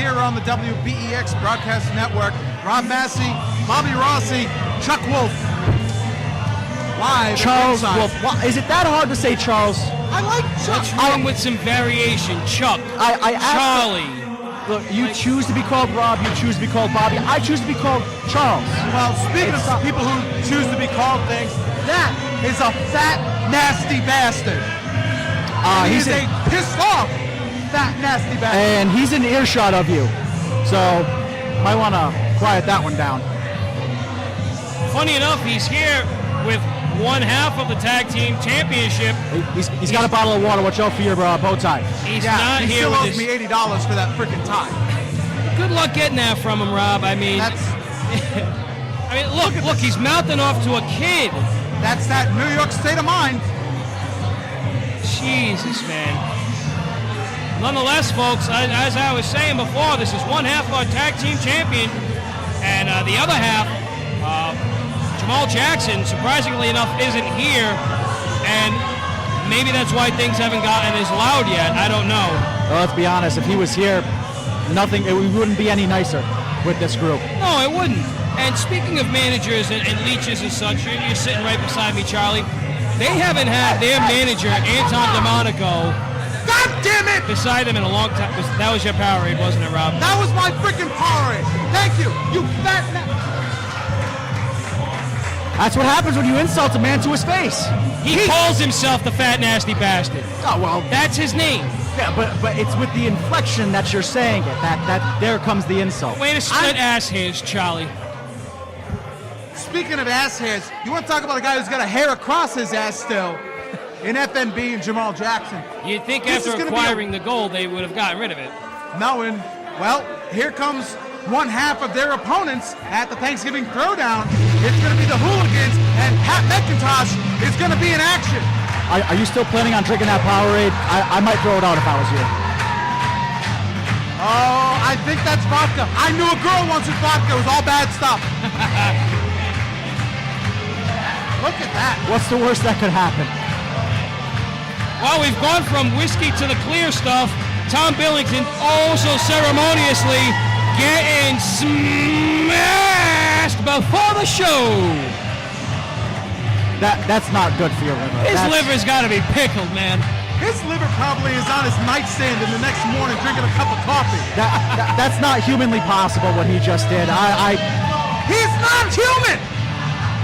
here on the WBEX Broadcast Network. Rob Massey, Bobby Rossi, Chuck Wolf. Live. Charles Wolf. Well, is it that hard to say Charles? I like Chuck. What's wrong with some variation? Chuck. Charlie. Look, you choose to be called Rob, you choose to be called Bobby. I choose to be called Charles. Well, speaking of people who choose to be called things, that is a fat, nasty bastard. He's a pissed off, fat, nasty bastard. And he's in earshot of you. So, might want to quiet that one down. Funny enough, he's here with one half of the tag team championship. He's got a bottle of water. Watch out for your bow tie. He's not he here still with owes me $80 for that freaking tie. Good luck getting that from him, Rob. I mean, look, he's mouthing off to a kid. That's that New York state of mind. Jesus, man. Nonetheless, folks, as I was saying before, this is one half of our tag team champion, and the other half, Jamal Jackson, surprisingly enough, isn't here, and maybe that's why things haven't gotten as loud yet. I don't know. Well, let's be honest. If he was here, we wouldn't be any nicer with this group. No, it wouldn't. And speaking of managers and leeches and such, you're sitting right beside me, Charlie. They haven't had their manager, Anton DeMonico, God damn it! beside them in a long time. That was your Powerade, wasn't it, Rob? That was my freaking Powerade. Thank you, you fat. That's what happens when you insult a man to his face. He calls himself the fat, nasty bastard. Oh, well. That's his name. Yeah, but it's with the inflection that you're saying it. That there comes the insult. Way to split ass hairs, Charlie. Speaking of ass hairs, you want to talk about a guy who's got a hair across his ass still in FNB and Jamal Jackson. You'd think after acquiring the gold, they would have gotten rid of it. No, and, well, here comes one half of their opponents at the Thanksgiving Throwdown. It's going to be the Hooligans, and Pat McIntosh is going to be in action. Are you still planning on drinking that Powerade? I might throw it out if I was you. Oh, I think that's vodka. I knew a girl once with vodka. It was all bad stuff. Look at that. What's the worst that could happen? Well, we've gone from whiskey to the clear stuff. Tom Billington also ceremoniously getting smashed before the show. That's not good for your liver. His liver's got to be pickled, man. His liver probably is on his nightstand in the next morning drinking a cup of coffee. That's not humanly possible what he just did. He's not human.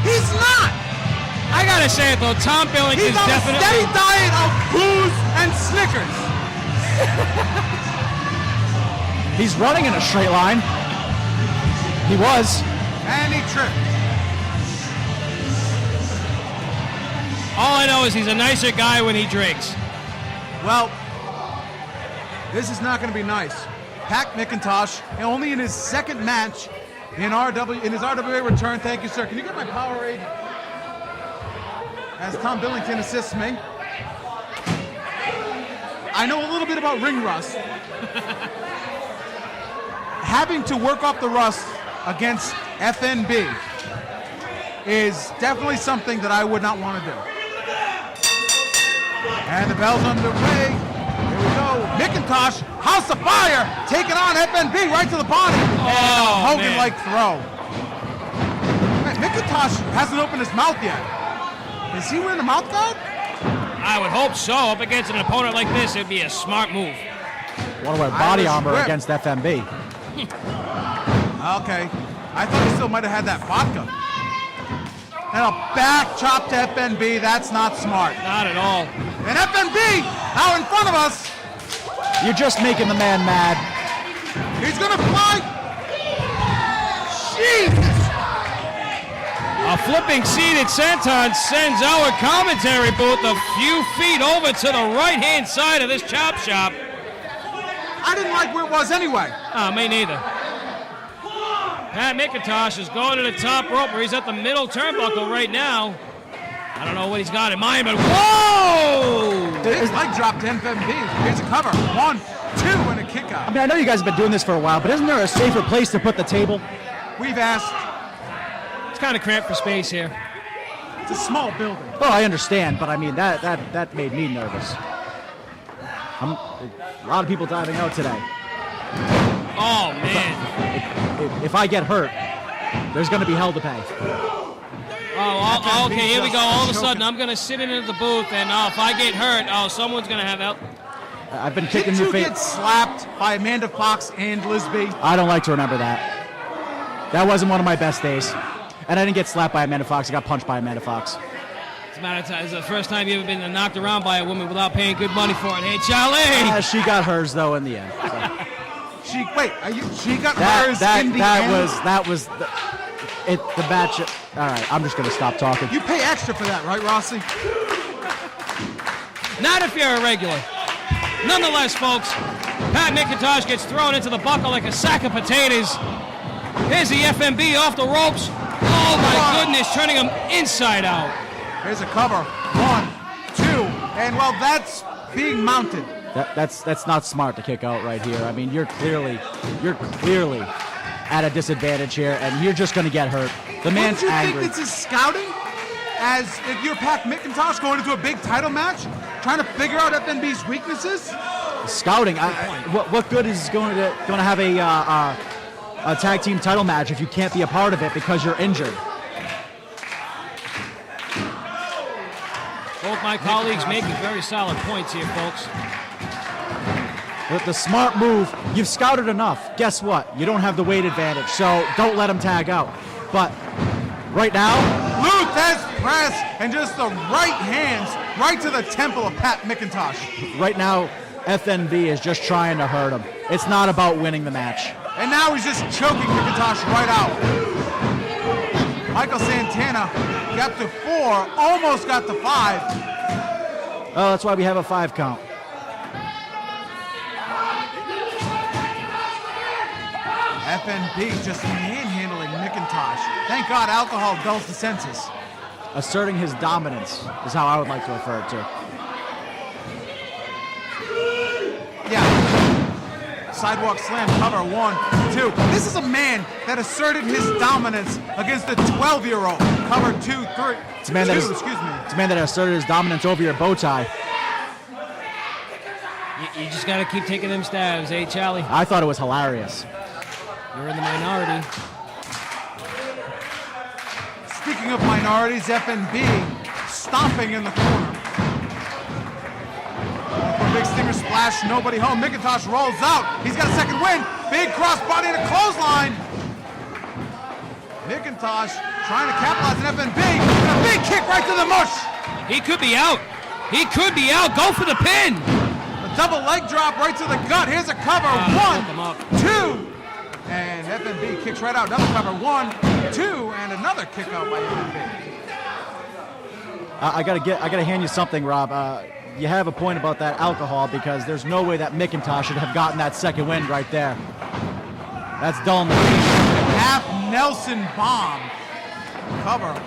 He's not. I gotta say it though, Tom Billington's He's on definitely a steady diet of booze and Snickers. He's running in a straight line. He was. And he tripped. All I know is he's a nicer guy when he drinks. Well, this is not going to be nice. Pat McIntosh, only in his second match in his RWA return. Thank you, sir. Can you get my Powerade? As Tom Billington assists me. I know a little bit about ring rust. Having to work off the rust against FNB is definitely something that I would not want to do. And the bell's underway. Here we go. McIntosh, House of Fire, taking on FNB right to the body. And a Hogan-like throw. Man, McIntosh hasn't opened his mouth yet. Is he wearing a mouth guard? I would hope so. Up against an opponent like this, it'd be a smart move. Want to wear body armor against FNB. Okay. I thought he still might have had that vodka. And a back chop to FNB. That's not smart. Not at all. And FNB now in front of us. You're just making the man mad. He's going to fly. Jesus. A flipping seated senton sends our commentary booth a few feet over to the right-hand side of this chop shop. I didn't like where it was anyway. Me neither. Pat McIntosh is going to the top rope where he's at the middle turnbuckle right now. I don't know what he's got in mind, but whoa! His leg dropped to FNB. Here's a cover. 1, 2, and a kick out. I mean, I know you guys have been doing this for a while, but isn't there a safer place to put the table? We've asked. It's kind of cramped for space here. It's a small building. Oh, I understand, but I mean, that made me nervous. A lot of people diving out today. Oh, if I get hurt, there's going to be hell to pay. Oh, okay, here we go. All of a sudden, I'm going to sit in at the booth, and if I get hurt, someone's going to have help. I've been kicking Didn't your you face. get slapped by Amanda Fox and Lisby? I don't like to remember that. That wasn't one of my best days. And I didn't get slapped by Amanda Fox. I got punched by Amanda Fox. It's a matter of time. It's the first time you've ever been knocked around by a woman without paying good money for it. Hey, Charlie! She got hers, though, in the end. So. She got hers in the end? That was the match. All right, I'm just going to stop talking. You pay extra for that, right, Rossi? Not if you're a regular. Nonetheless, folks, Pat McIntosh gets thrown into the bucket like a sack of potatoes. Here's the FNB off the ropes. Oh, my goodness, turning him inside out. Here's a cover. 1, 2, and well, that's being mounted. That's not smart to kick out right here. I mean, you're clearly at a disadvantage here, and you're just going to get hurt. The man's angry. Don't you think this is scouting? As if you're Pat McIntosh going into a big title match, trying to figure out FNB's weaknesses? Scouting. What good is going to have a tag team title match if you can't be a part of it because you're injured? Both my colleagues making very solid points here, folks. The smart move, you've scouted enough. Guess what? You don't have the weight advantage, so don't let him tag out. But right now, Luthez press and just the right hands right to the temple of Pat McIntosh. Right now, FNB is just trying to hurt him. It's not about winning the match. And now he's just choking McIntosh right out. Michael Santana got to 4, almost got to 5. Oh, that's why we have a 5 count. FNB just manhandling McIntosh. Thank God alcohol dulls the senses. Asserting his dominance is how I would like to refer it to. Yeah. Sidewalk slam, cover 1, 2. This is a man that asserted his dominance against the 12-year-old. Cover 2, 3. It's a man that asserted his dominance over your bow tie. You just got to keep taking them stabs, eh, Charlie? I thought it was hilarious. You're in the minority. Speaking of minorities, FNB stomping in the corner. Big stinger splash, nobody home. McIntosh rolls out. He's got a second win. Big crossbody and a clothesline. McIntosh trying to capitalize on FNB. And a big kick right to the mush. He could be out. He could be out. Go for the pin. A double leg drop right to the gut. Here's a cover. 1, 2. And FNB kicks right out. Another cover. 1, 2. And another kick out by FNB. I gotta hand you something, Rob. You have a point about that alcohol because there's no way that McIntosh should have gotten that second win right there. That's dull. Half Nelson bomb. Cover. 1,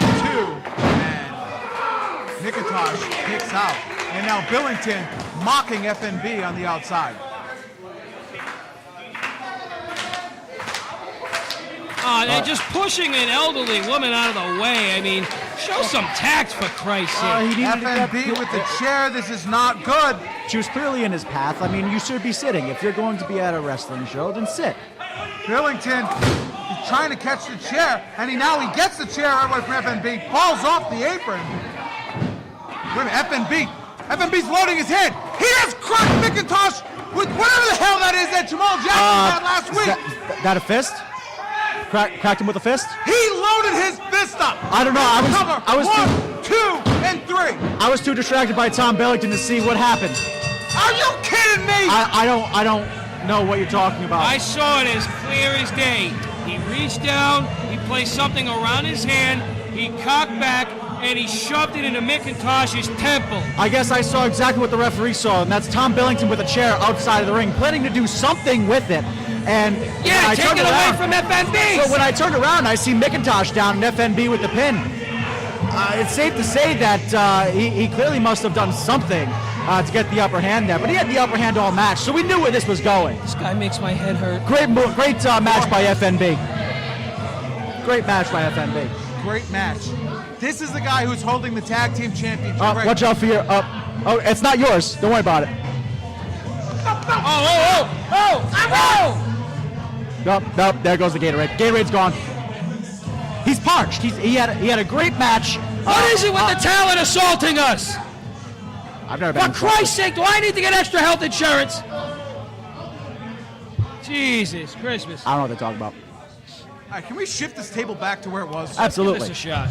2. And McIntosh kicks out. And now Billington mocking FNB on the outside. They're just pushing an elderly woman out of the way. I mean, show some tact for Christ's sake. FNB with the chair. This is not good. She was clearly in his path. I mean, you should be sitting. If you're going to be at a wrestling show, then sit. Billington is trying to catch the chair, and he gets the chair right away from FNB. Falls off the apron. Wait a minute, FNB's loading his head. He has cracked McIntosh with whatever the hell that is that Jamal Jackson had last week. That a fist? Cracked him with a fist? He loaded his fist up. I don't know. I was 1, 2, and 3. I was too distracted by Tom Billington to see what happened. Are you kidding me? I don't know what you're talking about. I saw it as clear as day. He reached down, he placed something around his hand, he cocked back, and he shoved it into McIntosh's temple. I guess I saw exactly what the referee saw, and that's Tom Billington with a chair outside of the ring, planning to do something with it. And yeah, take it away from FNB. So when I turned around, I see McIntosh down and FNB with the pin. It's safe to say that he clearly must have done something to get the upper hand there, but he had the upper hand all match, so we knew where this was going. This guy makes my head hurt. Great match by FNB. Great match by FNB. Great match. This is the guy who's holding the tag team championship. Watch out for your. Oh, it's not yours. Don't worry about it. Oh! Nope. There goes the Gatorade. Gatorade's gone. He's parched. He had a great match. What is it with the talent assaulting us? I've never been. For Christ's sake, do I need to get extra health insurance? Jesus Christmas. I don't know what they're talking about. All right, can we shift this table back to where it was? Absolutely. Give this a shot.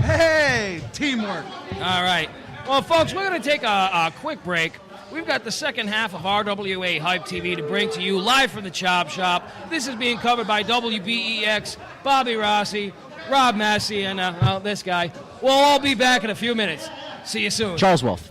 Hey, teamwork. All right. Well, folks, we're going to take a quick break. We've got the second half of RWA Hype TV to bring to you live from the Chop Shop. This is being covered by WBEX, Bobby Rossi, Rob Massey, and this guy. We'll all be back in a few minutes. See you soon. Charles Wolf.